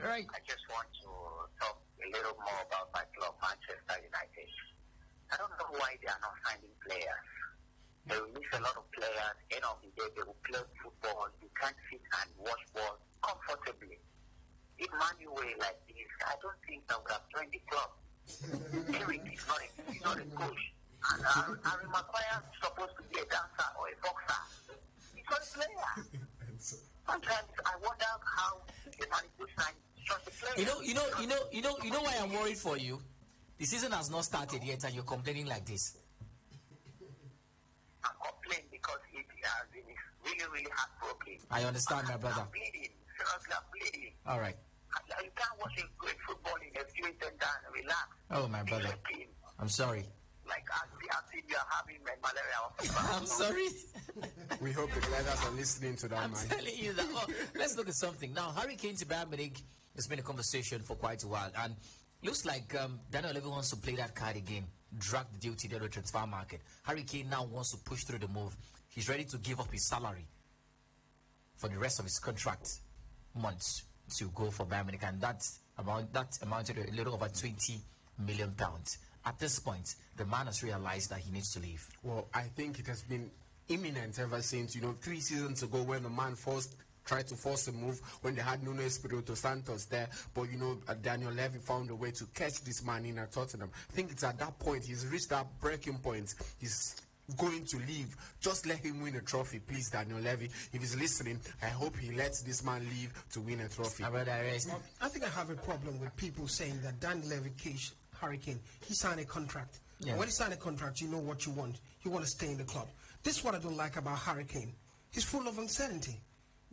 Speaker 2: Right.
Speaker 4: I just want to talk a little more about my club, Manchester United. I don't know why they are not signing players. They will miss a lot of players. End of the day, they will play football. You can't sit and watch ball comfortably. If Man U were like this, I don't think they would have joined the club. Eric is not a coach. And Harry Maguire is supposed to be a dancer or a boxer. He's not a player. Sometimes I wonder how the management sign such a player.
Speaker 2: You know why I'm worried for you? The season has not started yet and you're complaining like this.
Speaker 4: I'm complaining because it has been really, really heartbroken.
Speaker 2: I understand, my brother.
Speaker 4: I'm bleeding. Seriously, I'm bleeding.
Speaker 2: All right.
Speaker 4: You can't watch a great football in a few center and relax.
Speaker 2: Oh, my brother. I'm sorry.
Speaker 4: Like, I see you are having malaria or fever.
Speaker 2: I'm sorry.
Speaker 3: We hope the players are listening to that,
Speaker 2: I'm
Speaker 3: man.
Speaker 2: telling you that. Oh, let's look at something. Now, Harry Kane to Bayern Munich has been a conversation for quite a while. And looks like Daniel Levy wants to play that card again. Drag the deal to the transfer market. Harry Kane now wants to push through the move. He's ready to give up his salary for the rest of his contract months to go for Bayern Munich, and that amounted to a little over £20 million. At this point, the man has realized that he needs to leave.
Speaker 3: Well, I think it has been imminent ever since, 3 seasons ago when the man tried to force a move when they had Nuno Espirito Santos there. But, Daniel Levy found a way to catch this man in at Tottenham. I think it's at that point, he's reached that breaking point. He's going to leave. Just let him win a trophy, please, Daniel Levy. If he's listening, I hope he lets this man leave to win a trophy.
Speaker 1: I think I have a problem with people saying that Daniel Levy Harry Kane, he signed a contract.
Speaker 2: Yeah.
Speaker 1: And when you sign a contract, you know what you want. You want to stay in the club. This is what I don't like about Harry Kane. He's full of uncertainty.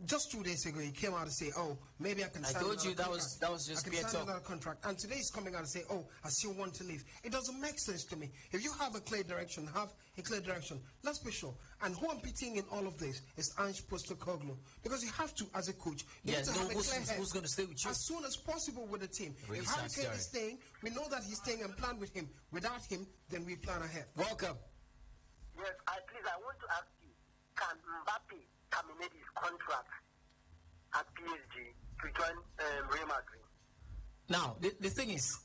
Speaker 1: Just 2 days ago, he came out and say, "Oh, maybe I can sign another contract.
Speaker 2: that was just
Speaker 1: I can sign another contract." And today he's coming out and say, "Oh, I still want to leave." It doesn't make sense to me. If you have a clear direction, Let's be sure. And who I'm pitying in all of this is Ange Postecoglou, because you have to, as a coach, you have to have a clear head.
Speaker 2: Who's going to stay with you?
Speaker 1: As soon as possible with the team.
Speaker 2: Really
Speaker 1: if Harry Kane is staying, we know that he's staying and plan with him. Without him, then we plan ahead.
Speaker 2: Welcome.
Speaker 4: Yes, please, I want to ask you, can Mbappe terminate his contract at PSG to join Real Madrid?
Speaker 2: Now, the thing is,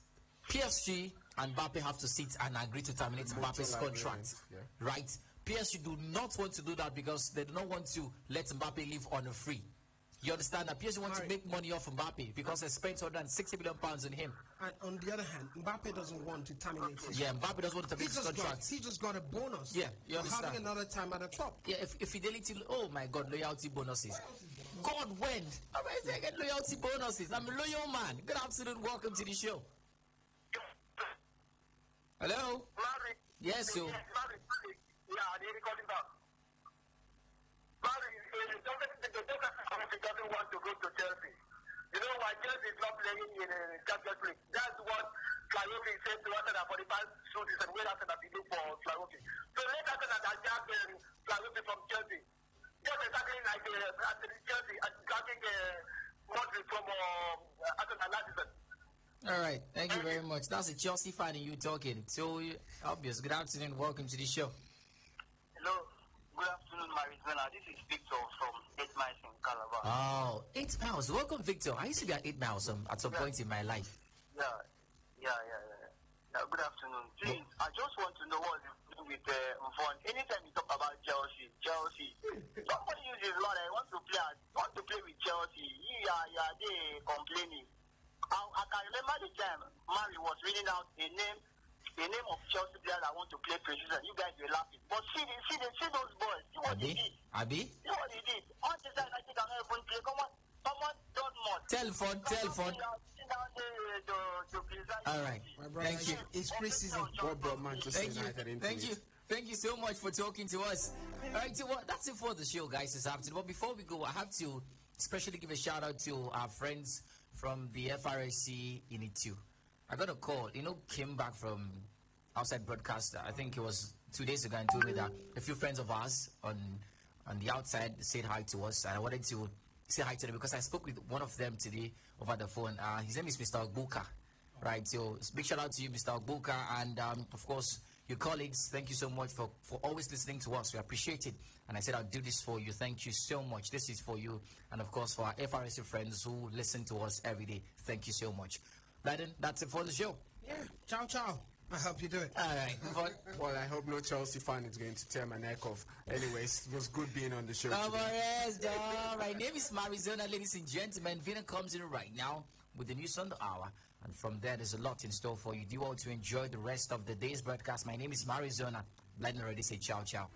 Speaker 2: PSG and Mbappe have to sit and agree to terminate Mbappe's contract, right? PSG do not want to do that because they do not want to let Mbappe leave on a free. You understand that PSG want to make money off Mbappe because they spent £160 million on him.
Speaker 1: And on the other hand, Mbappe doesn't want to terminate his
Speaker 2: Mbappe doesn't want to terminate his contract.
Speaker 1: He just got a bonus.
Speaker 2: Yeah, you understand.
Speaker 1: Having another time at the top.
Speaker 2: Yeah, if fidelity, oh my God, loyalty bonuses. God, when? How am I saying get loyalty bonuses? I'm a loyal man. Good afternoon, welcome to the show. Hello?
Speaker 4: Larry.
Speaker 2: Yes, sir.
Speaker 4: Larry. Yeah, they're calling back. Larry, he doesn't want to go to Chelsea. You know why Chelsea is not playing in Champions League? That's what Flayofi said to Arsenal for the past 2 seasons. Where Arsenal did for Flayofi. So let Arsenal attack Flayofi from Chelsea. Just exactly like Chelsea attacking Madrid from Arsenal last season.
Speaker 2: All right, thank you very much. That's a Chelsea fan and you talking. So obvious. Good afternoon, welcome to the show.
Speaker 5: Hello, good afternoon, Marizela. This is Victor from 8 Miles in Calabar.
Speaker 2: Oh, 8 miles. Welcome, Victor. I used to be at 8 miles at some point in my life.
Speaker 5: Yeah. Good afternoon. Please, I just want to know what you do with Mfon. Anytime you talk about Chelsea, somebody uses a lot. I want to play with Chelsea. You are there complaining. I can remember the time Mary was reading out a name of Chelsea players I want to play preseason. You guys were laughing. But see those boys. See what he did. See what he did. On the side, I think I'm not even play. Come on, Dortmund.
Speaker 2: Telephone. All right. Thank you.
Speaker 1: It's preseason.
Speaker 3: What brought Manchester United into it?
Speaker 2: Thank you so much for talking to us. All right, so that's it for the show, guys, this afternoon. But before we go, I have to especially give a shout out to our friends from the FRSC in Itu. I got a call, came back from outside broadcaster. I think it was 2 days ago and told me that a few friends of ours on the outside said hi to us. And I wanted to say hi to them because I spoke with one of them today over the phone. His name is Mr. Ogbuka, right? So big shout out to you, Mr. Ogbuka, and of course, your colleagues. Thank you so much for always listening to us. We appreciate it. And I said, I'll do this for you. Thank you so much. This is for you. And of course, for our FRSC friends who listen to us every day. Thank you so much. Biden, that's it for the show.
Speaker 1: Yeah. Ciao, ciao. I hope you do it.
Speaker 2: All right.
Speaker 3: Well, I hope no Chelsea fan is going to tear my neck off. Anyways, it was good being on the show
Speaker 2: Come
Speaker 3: today.
Speaker 2: on, yes, dog. My name is Marizona, ladies and gentlemen. Vina comes in right now with the news on the hour. And from there, there's a lot in store for you. Do you want to enjoy the rest of the day's broadcast? My name is Marizona. Let me already say ciao, ciao.